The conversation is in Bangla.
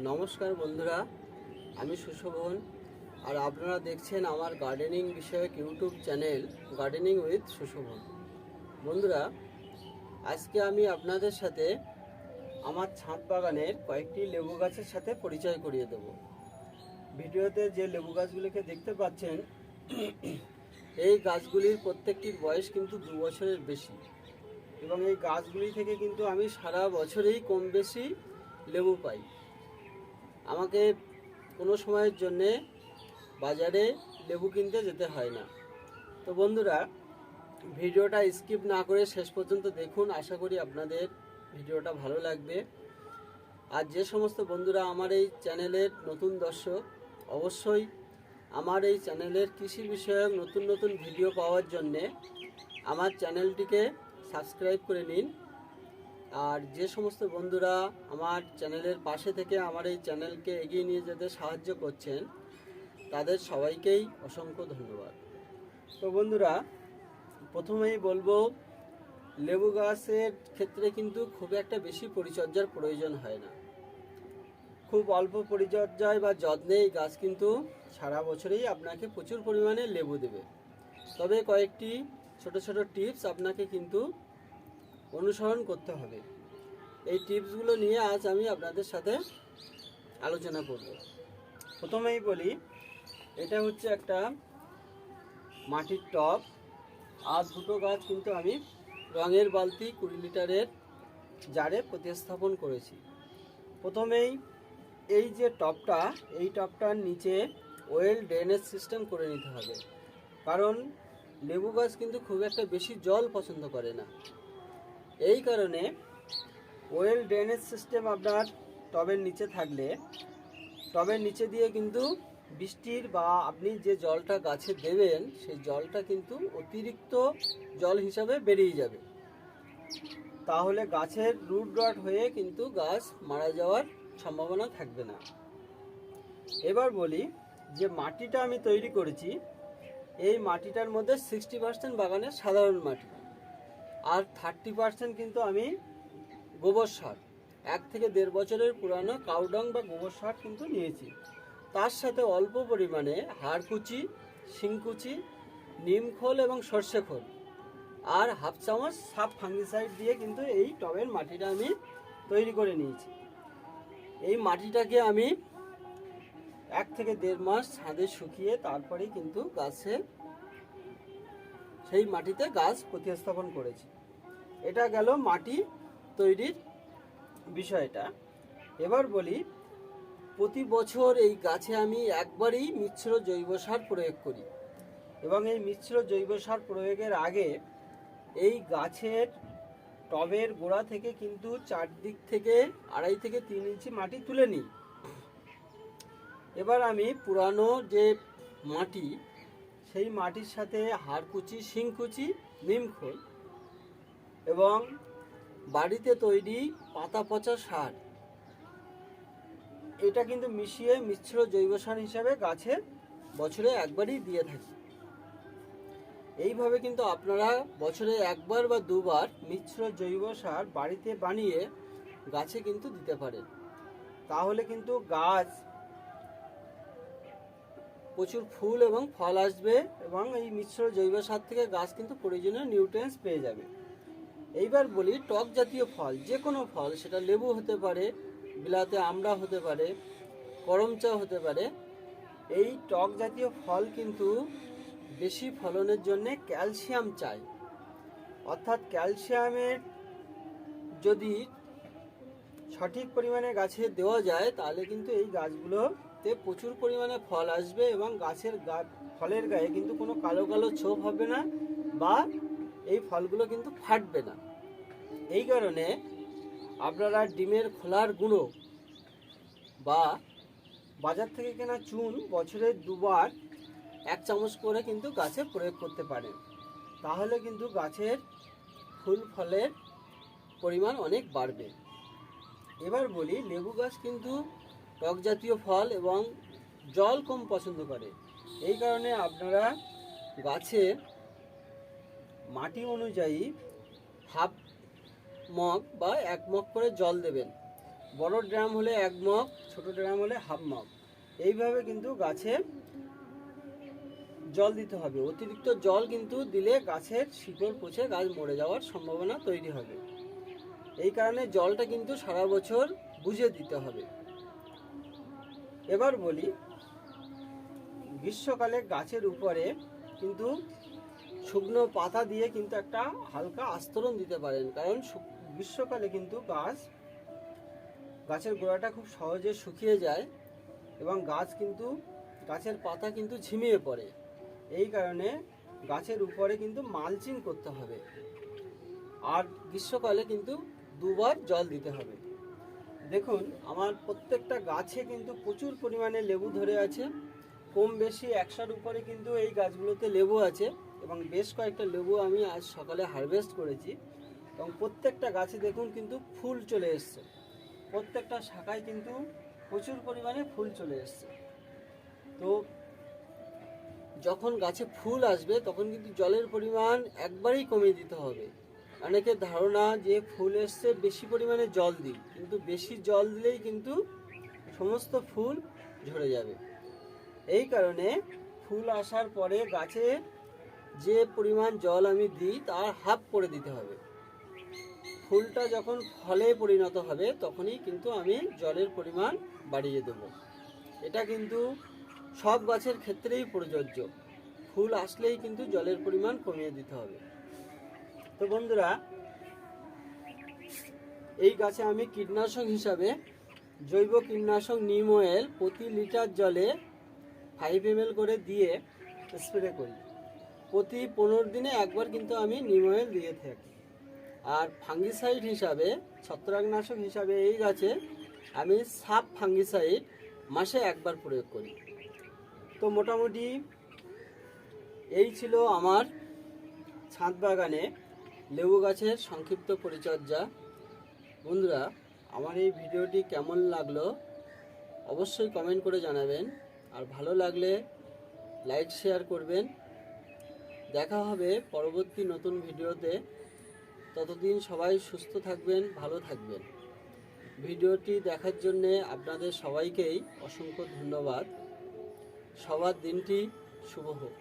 নমস্কার বন্ধুরা, আমি সুশোভন আর আপনারা দেখছেন আমার গার্ডেনিং বিষয়ক YouTube channel gardening with Sushovan. বন্ধুরা, আজকে আমি আপনাদের সাথে আমার ছাদ বাগানের কয়েকটি লেবু গাছের সাথে পরিচয় করিয়ে দেব। ভিডিওতে যে লেবু গাছগুলিকে দেখতে পাচ্ছেন, এই গাছগুলির প্রত্যেকটির বয়স কিন্তু 2 বছরের বেশি এবং এই গাছগুলি থেকে কিন্তু আমি সারা বছরেই কম বেশি লেবু পাই। আমাকে কোনো সময়ের জন্যে বাজারে লেবু কিনতে যেতে হয় না। তো বন্ধুরা, ভিডিওটা স্কিপ না করে শেষ পর্যন্ত দেখুন। আশা করি আপনাদের ভিডিওটা ভালো লাগবে। আর যে সমস্ত বন্ধুরা আমার এই চ্যানেলের নতুন দর্শক, অবশ্যই আমার এই চ্যানেলের কৃষি বিষয়ক নতুন নতুন ভিডিও পাওয়ার জন্যে আমার চ্যানেলটিকে সাবস্ক্রাইব করে নিন। আর যে সমস্ত বন্ধুরা আমার চ্যানেলের পাশে থেকে আমার এই চ্যানেলকে এগিয়ে নিয়ে যেতে সাহায্য করছেন, তাদের সবাইকেই অসংখ্য ধন্যবাদ। তো বন্ধুরা, প্রথমেই বলবো, লেবু গাছের ক্ষেত্রে কিন্তু খুব একটা বেশি পরিচর্যার প্রয়োজন হয় না। খুব অল্প পরিচর্যায় বা যত্নেই গাছ কিন্তু সারা বছরেই আপনাকে প্রচুর পরিমাণে লেবু দেবে। তবে কয়েকটি ছোট ছোট টিপস আপনাকে কিন্তু অনুসরণ করতে হবে। এই টিপসগুলো নিয়ে আজ আমি আপনাদের সাথে আলোচনা করব। প্রথমেই বলি, এটা হচ্ছে একটা মাটির টব আর দুটো গাছ কিন্তু আমি রঙের বালতি 20 লিটারের জারে প্রতিস্থাপন করেছি। প্রথমেই এই যে টবটা, এই টবটার নিচে ওয়েল ড্রেনেজ সিস্টেম করে নিতে হবে, কারণ লেবু গাছ কিন্তু খুব একটা বেশি জল পছন্দ করে না। এই কারণে ওয়েল ড্রেনেজ সিস্টেম আপনার টবের নিচে থাকলে টবের নিচে দিয়ে কিন্তু বৃষ্টির বা আপনি যে জলটা গাছে দেবেন সেই জলটা কিন্তু অতিরিক্ত জল হিসাবে বেরিয়ে যাবে। তাহলে গাছের রুট রট হয়ে কিন্তু গাছ মারা যাওয়ার সম্ভাবনা থাকবে না। এবার বলি, যে মাটিটা আমি তৈরি করেছি, এই মাটিটার মধ্যে 60% বাগানের সাধারণ মাটি আর 30% কিন্তু আমি গোবর সার, 1 থেকে 1.5 বছরের পুরানো কাউডং বা গোবর সার কিন্তু নিয়েছি। তার সাথে অল্প পরিমাণে হাড়কুচি, শিংকুচি, নিমখোল এবং সর্ষে খোল আর হাফ চামচ সাব ফাঙ্গিসাইড দিয়ে কিন্তু এই টবের মাটিটা আমি তৈরি করে নিয়েছি। এই মাটিটাকে আমি 1 থেকে 1.5 মাস ছাদে শুকিয়ে তারপরেই কিন্তু গাছে সেই মাটিতে গাছ প্রতিস্থাপন করেছি। এটা গেল মাটি তৈরির বিষয়টা। এবার বলি, প্রতি বছর এই গাছে আমি একবারই মিশ্র জৈব সার প্রয়োগ করি এবং এই মিশ্র জৈব সার প্রয়োগের আগে এই গাছের টবের গোড়া থেকে কিন্তু চারদিক থেকে 2.5 থেকে 3 ইঞ্চি মাটি তুলে নিই। এবার আমি পুরানো যে মাটি, সেই মাটির সাথে হাড়কুচি, শিংকুচি, নিমখোল এবং বাড়িতে তৈরি পাতা পচা সার, এটা কিন্তু মিশিয়ে মিশ্র জৈব সার হিসাবে গাছে বছরে একবারই দিয়ে থাকি। এইভাবে কিন্তু আপনারা বছরে একবার বা দুবার মিশ্র জৈব সার বাড়িতে বানিয়ে গাছে কিন্তু দিতে পারেন। তাহলে কিন্তু গাছ প্রচুর ফুল এবং ফল আসবে এবং এই মিশ্র জৈব সার থেকে গাছ কিন্তু প্রয়োজনীয় নিউট্রিয়েন্টস পেয়ে যাবে। এইবার বলি, টক জাতীয় ফল, যে কোনো ফল, সেটা লেবু হতে পারে, বিলাতে আমড়া হতে পারে, করমচা হতে পারে। এই টক জাতীয় ফল কিন্তু বেশি ফলনের জন্যে ক্যালসিয়াম চাই। অর্থাৎ ক্যালসিয়ামের যদি সঠিক পরিমাণে গাছে দেওয়া যায়, তাহলে কিন্তু এই গাছগুলোতে প্রচুর পরিমাণে ফল আসবে এবং গাছের ফলের গায়ে কিন্তু কোনো কালো কালো ছোপ হবে না বা এই ফলগুলো কিন্তু ফাটবে না। এই কারণে আপনারা ডিমের খোলার গুঁড়ো বা বাজার থেকে কেনা চুন বছরে 2 বার 1 চামচ করে কিন্তু গাছে প্রয়োগ করতে পারেন। তাহলে কিন্তু গাছের ফুল ফলের পরিমাণ অনেক বাড়বে। এবার বলি, লেবু গাছ কিন্তু টক জাতীয় ফল এবং জল কম পছন্দ করে। এই কারণে আপনারা গাছে মাটি অনুযায়ী হাফ মগ বা 1 মগ করে জল দেবেন। বড় ড্রাম হলে 1 মগ, ছোট ড্রাম হলে 1/2 মগ। এইভাবে কিন্তু গাছে জল দিতে হবে। অতিরিক্ত জল কিন্তু দিলে গাছের শিকড় পচে গাছ মরে যাওয়ার সম্ভাবনা তৈরি হবে। এই কারণে জলটা কিন্তু সারা বছর বুঝে দিতে হবে। এবার বলি, গ্রীষ্মকালে গাছের উপরে কিন্তু শুকনো পাতা দিয়ে কিন্তু একটা হালকা আস্তরণ দিতে পারেন, কারণ গ্রীষ্মকালে কিন্তু গাছের গোড়াটা খুব সহজে শুকিয়ে যায় এবং গাছের পাতা কিন্তু ঝিমিয়ে পড়ে। এই কারণে গাছের উপরে কিন্তু মালচিং করতে হবে। আর গ্রীষ্মকালে কিন্তু 2 বার জল দিতে হবে। দেখুন, আমার প্রত্যেকটা গাছে কিন্তু প্রচুর পরিমাণে লেবু ধরে আছে। কম বেশি 100-র উপরে কিন্তু এই গাছগুলোতে লেবু আছে এবং বেশ কয়েকটা লেবু আমি আজ সকালে হারভেস্ট করেছি। এবং প্রত্যেকটা গাছে দেখুন কিন্তু ফুল চলে এসছে। প্রত্যেকটা শাখায় কিন্তু প্রচুর পরিমাণে ফুল চলে এসছে। তো যখন গাছে ফুল আসবে তখন কিন্তু জলের পরিমাণ একবারেই কমিয়ে দিতে হবে। অনেকের ধারণা যে ফুল এসছে বেশি পরিমাণে জল দিই, কিন্তু বেশি জল দিলেই কিন্তু সমস্ত ফুল ঝরে যাবে। এই কারণে ফুল আসার পরে গাছে যে পরিমাণ জল আমি দিই তার হাফ করে দিতে হবে। ফুলটা যখন ফলে পরিণত হবে তখনই কিন্তু আমি জলের পরিমাণ বাড়িয়ে দেব। এটা কিন্তু সব গাছের ক্ষেত্রেই প্রযোজ্য। ফুল আসলেই কিন্তু জলের পরিমাণ কমিয়ে দিতে হবে। তো বন্ধুরা, এই গাছে আমি কীটনাশক হিসাবে জৈব কীটনাশক নিম অয়েল প্রতি লিটার জলে 5 ml করে দিয়ে স্প্রে করি। প্রতি 15 দিনে একবার কিন্তু আমি নিম অয়েল দিয়ে থাকি। আর ফাঙ্গিসাইড হিসাবে, ছত্রাকনাশক হিসাবে এই গাছে আমি সাব ফাঙ্গিসাইড মাসে একবার প্রয়োগ করি। তো মোটামুটি এই ছিল আমার ছাদ বাগানে লেবু গাছের সংক্ষিপ্ত পরিচর্যা। বন্ধুরা, আমার এই ভিডিওটি কেমন লাগলো অবশ্যই কমেন্ট করে জানাবেন। আর ভালো লাগলে লাইক শেয়ার করবেন। দেখা হবে পরবর্তী নতুন ভিডিওতে। ততদিন সবাই সুস্থ থাকবেন, ভালো থাকবেন। ভিডিওটি দেখার জন্যে আপনাদের সবাইকেই অসংখ্য ধন্যবাদ। সবার দিনটি শুভ হোক।